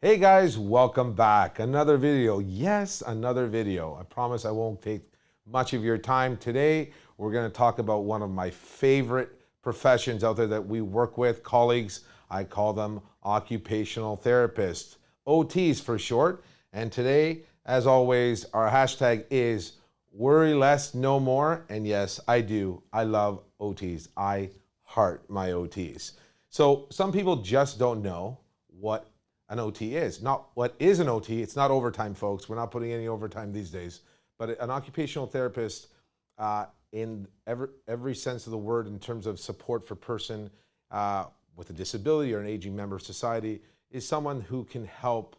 Hey guys, welcome back. Another video. Yes, another video. I promise I won't take much of your time. Today, we're going to talk about one of my favorite professions out there that we work with, colleagues. I call them occupational therapists, OTs for short. And today, as always, our hashtag is worry less, no more. And yes, I do. I love OTs. I heart my OTs. So some people just don't know what an OT is. Not what is an OT. It's not overtime, folks. We're not putting any overtime these days. But an occupational therapist, in every sense of the word, in terms of support for person with a disability or an aging member of society, is someone who can help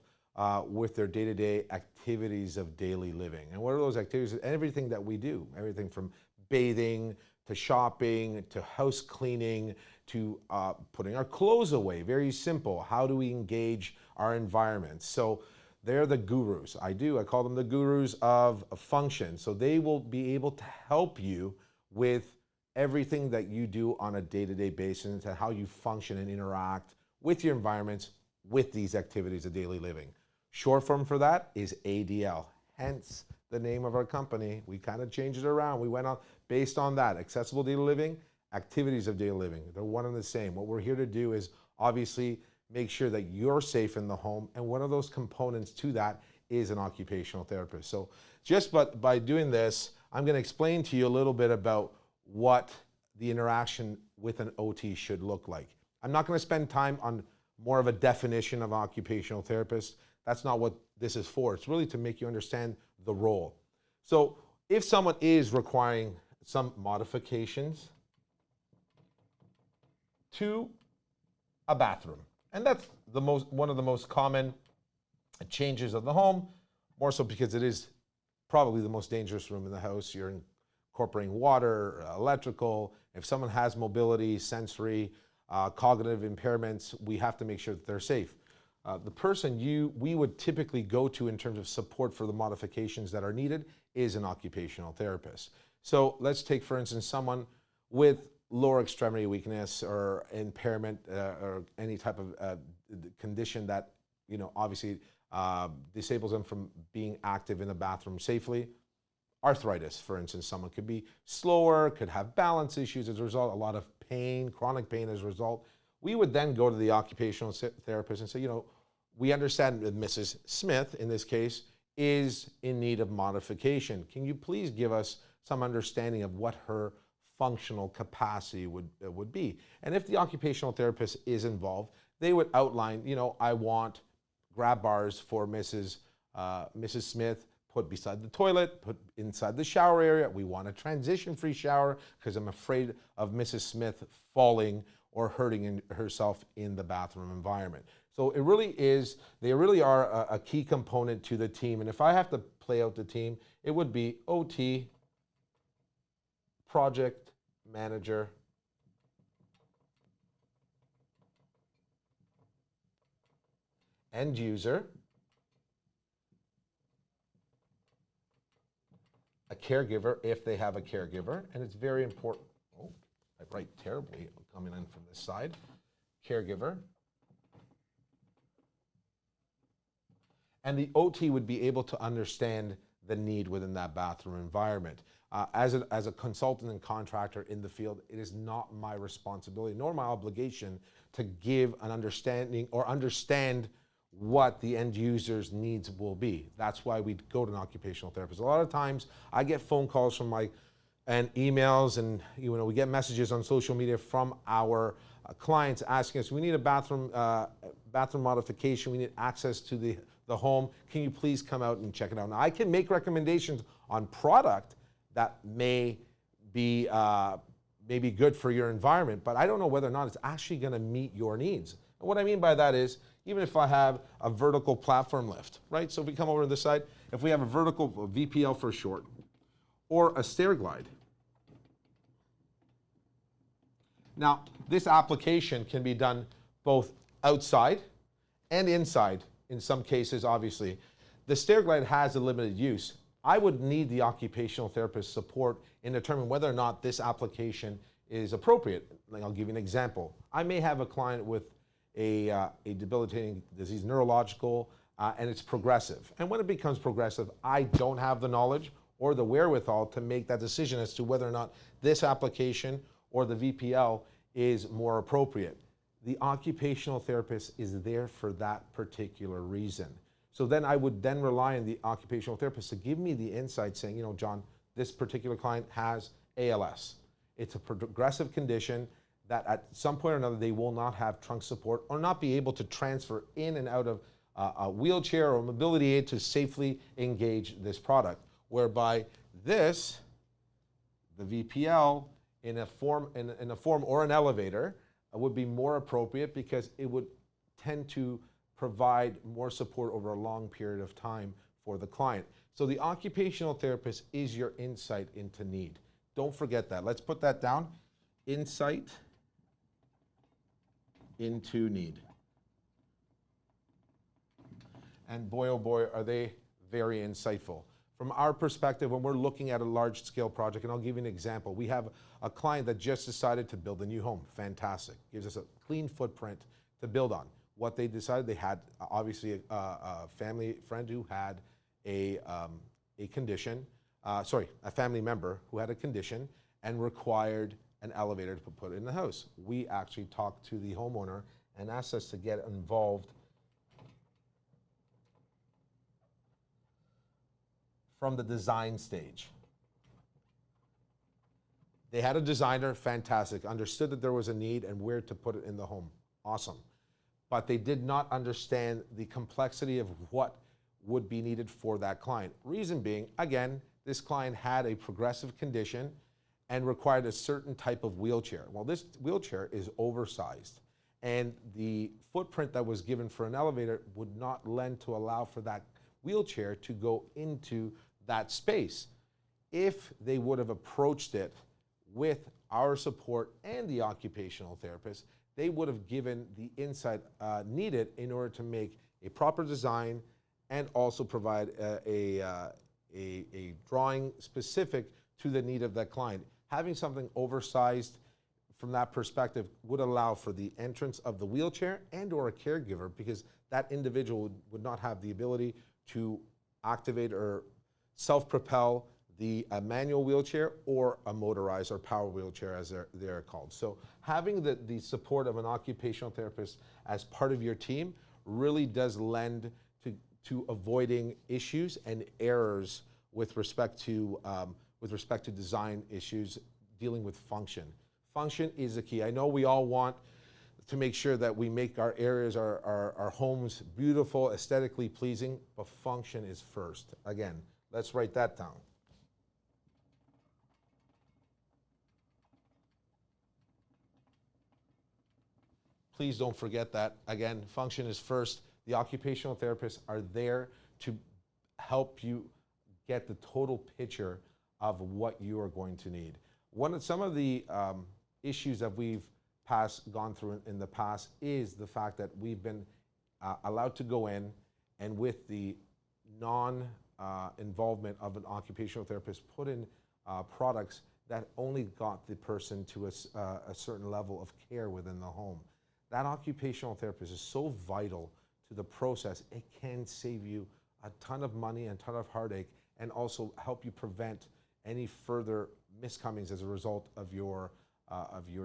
with their day-to-day activities of daily living. And what are those activities? Everything that we do, everything from bathing to shopping to house cleaning to putting our clothes away. Very simple. How do we engage our environment? So they're the gurus. I call them the gurus of function. So they will be able to help you with everything that you do on a day-to-day basis and how you function and interact with your environments with these activities of daily living. Short form for that is ADL, hence the name of our company. We kind of changed it around. We went on based on that, accessible daily living, activities of daily living. They're one and the same. What we're here to do is obviously make sure that you're safe in the home, and one of those components to that is an occupational therapist. So just by doing this, I'm going to explain to you a little bit about what the interaction with an OT should look like. I'm not going to spend time on more of a definition of occupational therapist. That's not what this is for. It's really to make you understand the role. So if someone is requiring some modifications to a bathroom, and that's one of the most common changes of the home, more so because it is probably the most dangerous room in the house. You're incorporating water, electrical. If someone has mobility, sensory, cognitive impairments, we have to make sure that they're safe. The person we would typically go to in terms of support for the modifications that are needed is an occupational therapist. So let's take, for instance, someone with lower extremity weakness or impairment or any type of condition that, obviously disables them from being active in the bathroom safely. Arthritis, for instance, someone could be slower, could have balance issues as a result, a lot of pain, chronic pain as a result. We would then go to the occupational therapist and say, we understand that Mrs. Smith, in this case, is in need of modification. Can you please give us some understanding of what her functional capacity would be? And if the occupational therapist is involved, they would outline, I want grab bars for Mrs. Smith put beside the toilet, put inside the shower area. We want a transition-free shower because I'm afraid of Mrs. Smith falling or hurting herself in the bathroom environment. So they really are a key component to the team. And if I have to play out the team, it would be OT, project manager, end user, a caregiver if they have a caregiver, and it's very important. Oh, I write terribly coming in from this side. Caregiver. And the OT would be able to understand the need within that bathroom environment. As a consultant and contractor in the field, it is not my responsibility nor my obligation to give an understanding or understand what the end user's needs will be. That's why we go to an occupational therapist. A lot of times I get phone calls from and emails, and we get messages on social media from our clients asking us, we need a bathroom modification, we need access to the home, can you please come out and check it out? Now, I can make recommendations on product that may be good for your environment, but I don't know whether or not it's actually going to meet your needs. And what I mean by that is, even if I have a vertical platform lift, right? So if we come over to this side, if we have a vertical, VPL for short, or a stair glide. Now, this application can be done both outside and inside. In some cases, obviously. The stair glide has a limited use. I would need the occupational therapist support in determining whether or not this application is appropriate. I'll give you an example. I may have a client with a debilitating disease, neurological, and it's progressive. And when it becomes progressive, I don't have the knowledge or the wherewithal to make that decision as to whether or not this application or the VPL is more appropriate. The occupational therapist is there for that particular reason. So then I would then rely on the occupational therapist to give me the insight saying, you know, John, this particular client has ALS. It's a progressive condition that at some point or another they will not have trunk support or not be able to transfer in and out of a wheelchair or mobility aid to safely engage this product. Whereby this, the VPL, in a form or an elevator, would be more appropriate because it would tend to provide more support over a long period of time for the client. So the occupational therapist is your insight into need. Don't forget that. Let's put that down. Insight into need. And boy, oh boy, are they very insightful. From our perspective, when we're looking at a large-scale project, and I'll give you an example. We have a client that just decided to build a new home. Fantastic. Gives us a clean footprint to build on. What they decided, they had obviously a family friend who had a condition, a family member who had a condition and required an elevator to put in the house. We actually talked to the homeowner and asked us to get involved from the design stage. They had a designer, fantastic, understood that there was a need and where to put it in the home. Awesome. But they did not understand the complexity of what would be needed for that client. Reason being, again, this client had a progressive condition and required a certain type of wheelchair. Well, this wheelchair is oversized, and the footprint that was given for an elevator would not lend to allow for that wheelchair to go into that space. If they would have approached it with our support and the occupational therapist, they would have given the insight needed in order to make a proper design and also provide a drawing specific to the need of that client. Having something oversized from that perspective would allow for the entrance of the wheelchair and or a caregiver, because that individual would not have the ability to activate or self-propel the manual wheelchair or a motorized or power wheelchair as they're called. So having the support of an occupational therapist as part of your team really does lend to avoiding issues and errors with respect to design issues dealing with function. Function is the key. I know we all want to make sure that we make our areas, our homes beautiful, aesthetically pleasing, but function is first. Again, let's write that down. Please don't forget that. Again, function is first. The occupational therapists are there to help you get the total picture of what you are going to need. Some of the issues that we've gone through in the past is the fact that we've been allowed to go in, and with the non-involvement of an occupational therapist, put in products that only got the person to a certain level of care within the home. That occupational therapist is so vital to the process. It can save you a ton of money and a ton of heartache, and also help you prevent any further miscomings as a result of your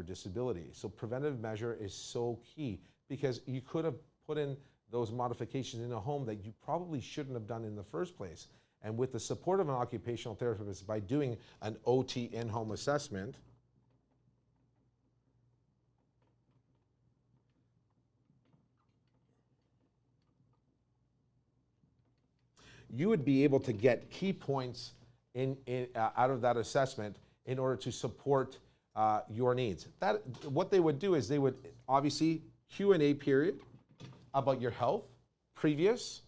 disability. So preventive measure is so key, because you could have put in those modifications in a home that you probably shouldn't have done in the first place. And with the support of an occupational therapist, by doing an OT in-home assessment, you would be able to get key points out of that assessment in order to support your needs. What they would do is they would obviously Q&A period about your health, previous,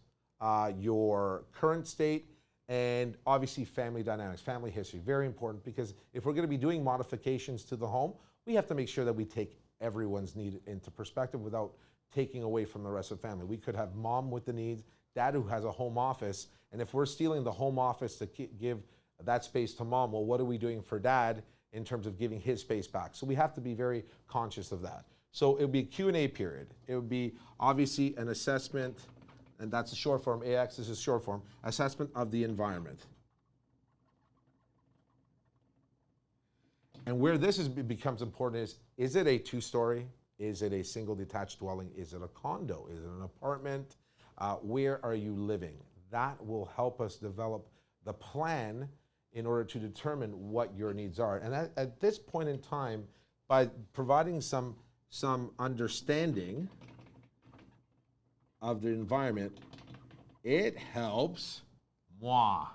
your current state, and obviously family dynamics, family history. Very important, because if we're going to be doing modifications to the home, we have to make sure that we take everyone's need into perspective without taking away from the rest of the family. We could have mom with the needs, dad who has a home office, and if we're stealing the home office to give that space to mom, well, what are we doing for dad in terms of giving his space back? So we have to be very conscious of that. So it would be a Q&A period. It would be obviously an assessment, and that's a short form. AX is a short form. Assessment of the environment. And where this becomes important is it a two-story? Is it a single detached dwelling? Is it a condo? Is it an apartment? Where are you living? That will help us develop the plan in order to determine what your needs are. And at this point in time, by providing some understanding of the environment, it helps moi,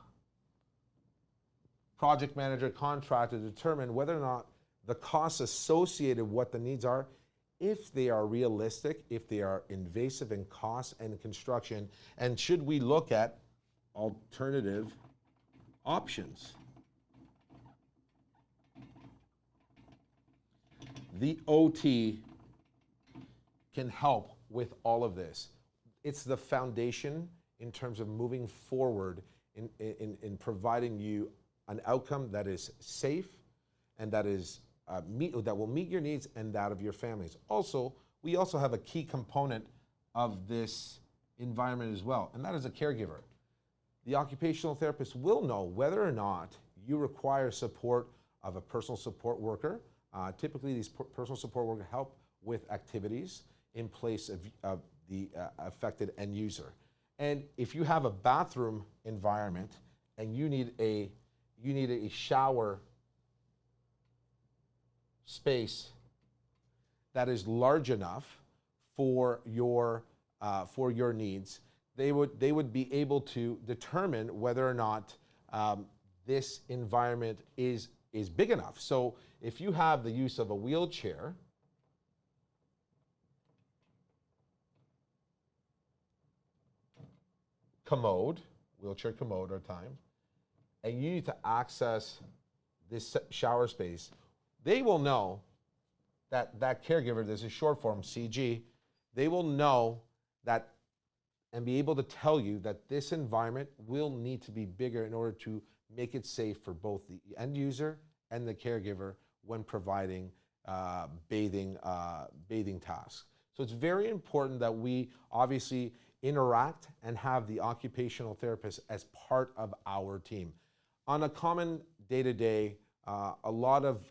project manager, contractor, determine whether or not the costs associated with what the needs are, if they are realistic, if they are invasive in cost and construction, and should we look at alternative options. The OT can help with all of this. It's the foundation in terms of moving forward in providing you an outcome that is safe and that is that will meet your needs and that of your families. Also, we also have a key component of this environment as well, and that is a caregiver. The occupational therapist will know whether or not you require support of a personal support worker. Typically, these personal support workers help with activities in place of the affected end user. And if you have a bathroom environment and you need a shower space that is large enough for your needs, they would be able to determine whether or not this environment is big enough. So if you have the use of a wheelchair, wheelchair commode or time, and you need to access this shower space, they will know that caregiver, there's a short form, CG, they will know that and be able to tell you that this environment will need to be bigger in order to make it safe for both the end user and the caregiver when providing bathing tasks. So it's very important that we obviously interact and have the occupational therapist as part of our team. On a common day-to-day, a lot of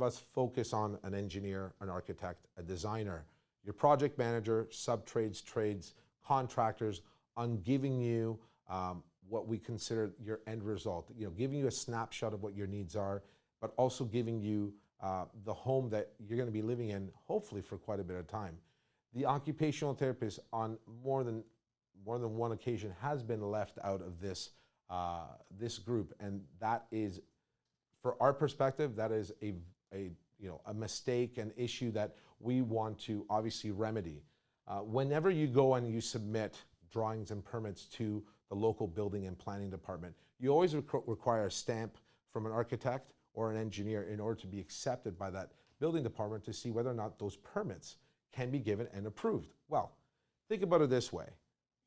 us focus on an engineer, an architect, a designer, your project manager, sub-trades, trades, contractors, on giving you what we consider your end result. Giving you a snapshot of what your needs are, but also giving you the home that you're going to be living in, hopefully for quite a bit of time. The occupational therapist, on more than one occasion, has been left out of this group, and that is, for our perspective, that is a mistake, an issue that we want to obviously remedy. Whenever you go and you submit drawings and permits to the local building and planning department, you always require a stamp from an architect or an engineer in order to be accepted by that building department to see whether or not those permits can be given and approved. Well, think about it this way.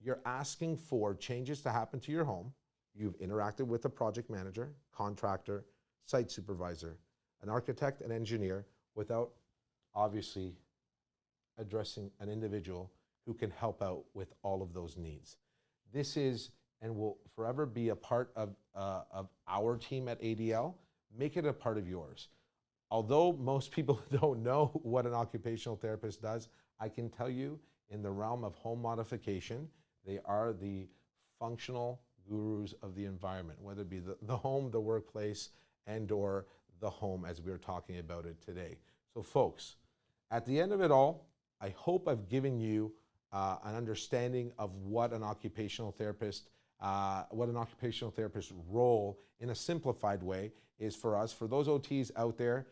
You're asking for changes to happen to your home. You've interacted with a project manager, contractor, site supervisor, an architect, an engineer, without obviously addressing an individual who can help out with all of those needs. This is and will forever be a part of our team at ADL. Make it a part of yours. Although most people don't know what an occupational therapist does, I can tell you, in the realm of home modification, they are the functional gurus of the environment, whether it be the home, the workplace, and or the home as we are talking about it today. So folks, at the end of it all, I hope I've given you an understanding of what an occupational therapist role in a simplified way is for us. For those OTs out there,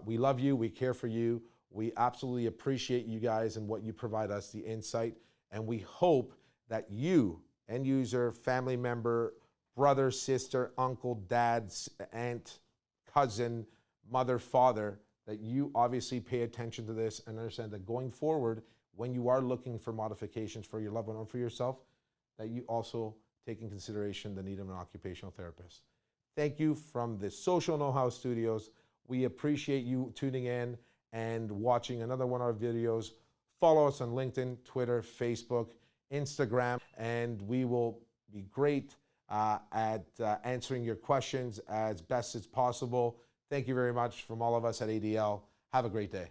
we love you, we care for you, we absolutely appreciate you guys and what you provide us, the insight, and we hope that you, end user, family member, brother, sister, uncle, dad, aunt, cousin, mother, father, that you obviously pay attention to this and understand that going forward, when you are looking for modifications for your loved one or for yourself, that you also take in consideration the need of an occupational therapist. Thank you from the Social Know-How Studios. We appreciate you tuning in, and watching another one of our videos. Follow us on LinkedIn, Twitter, Facebook, Instagram, and we will be great at answering your questions as best as possible. Thank you very much from all of us at ADL. Have a great day.